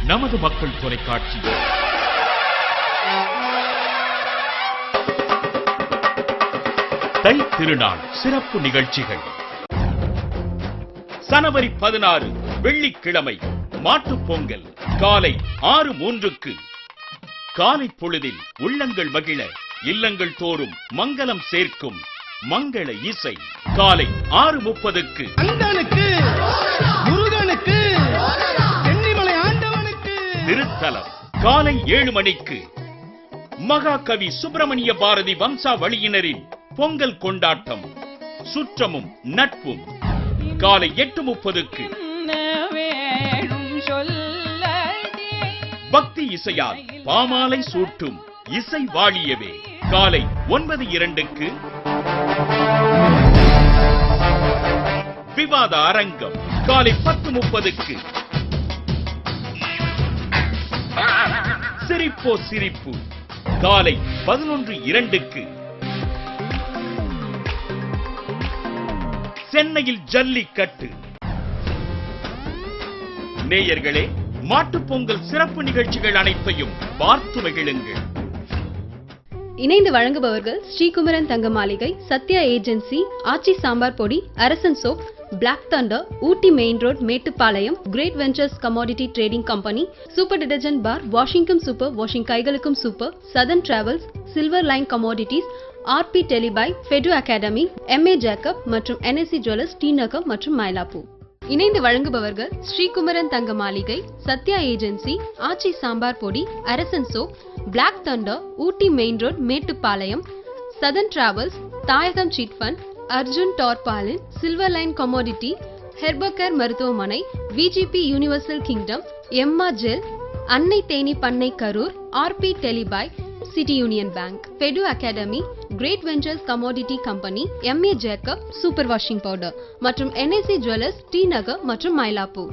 நமது மக்கள் தொலைக்காட்சி. தை திருநாள் சிறப்பு நிகழ்ச்சிகள். ஜனவரி 16 வெள்ளிக்கிழமை மாட்டுப் பொங்கல் காலை 6:03 காலை பொழுதில் உள்ளங்கள் மகிழ இல்லங்கள் தோறும் மங்களம் சேர்க்கும் மங்கள இசை. காலை 6:30 முருகனுக்கு சென்னிமலை ஆண்டவனுக்கு திருத்தலம். காலை 7 மணிக்கு மகாகவி சுப்பிரமணிய பாரதி வம்சாவளியினரின் பொங்கல் கொண்டாட்டம் சுற்றமும் நட்பும். காலை 8:30 பக்தி இசையால் பாமாலை சூட்டும் இசை வாழியவே. காலை 9:02 விவாத அரங்கம். காலை 10:30 சிரிப்போ சிரிப்பு. காலை 11:02 சென்னையில் ஜல்லிக்கட்டு. நேயர்களே, மாட்டுப் பொங்கல் சிறப்பு நிகழ்ச்சிகள் அனைத்தையும் பார்த்து மகிழுங்கள். இணைந்து வழங்குபவர்கள் ஸ்ரீகுமரன் தங்க மாளிகை, சத்யா ஏஜென்சி, ஆச்சி சாம்பார் பொடி, Arasan soap, Black Thunder, Ooty main road Mettupalayam, Great Ventures Commodity Trading Company, super detergent bar, வாஷிங்கும் சூப்பர், வாஷிங் கைகளுக்கும் super, southern travels, Silver Line commodities, RP டெலிபை, ஃபெடு அகாடமி, எம்ஏ ஜேக்கப் மற்றும் என்எஸ்சி ஜுவல்லர்ஸ், ஸ்ரீநகர் மற்றும் மயிலாப்பூர். இணைந்து வழங்குபவர்கள் ஸ்ரீகுமரன் தங்க மாளிகை, சத்யா ஏஜென்சி, ஆச்சி சாம்பார் பொடி, Arasan soap, Black Thunder, Ooty main road Mettupalayam, southern travels, Thayagam chit fund, Arjun tarpaulin, Silver Line commodity, Herbocare மருத்துவமனை, VGP Universal Kingdom, Emma gel, Annai Theni Pannai Karur, RP டெலிபை, சிட்டி யூனியன் பேங்க், ஃபெடு academy, Great Ventures Commodity Company, MA Jacob, super washing powder மற்றும் NSC jewellers, Srinagar மற்றும் மயிலாப்பூர்.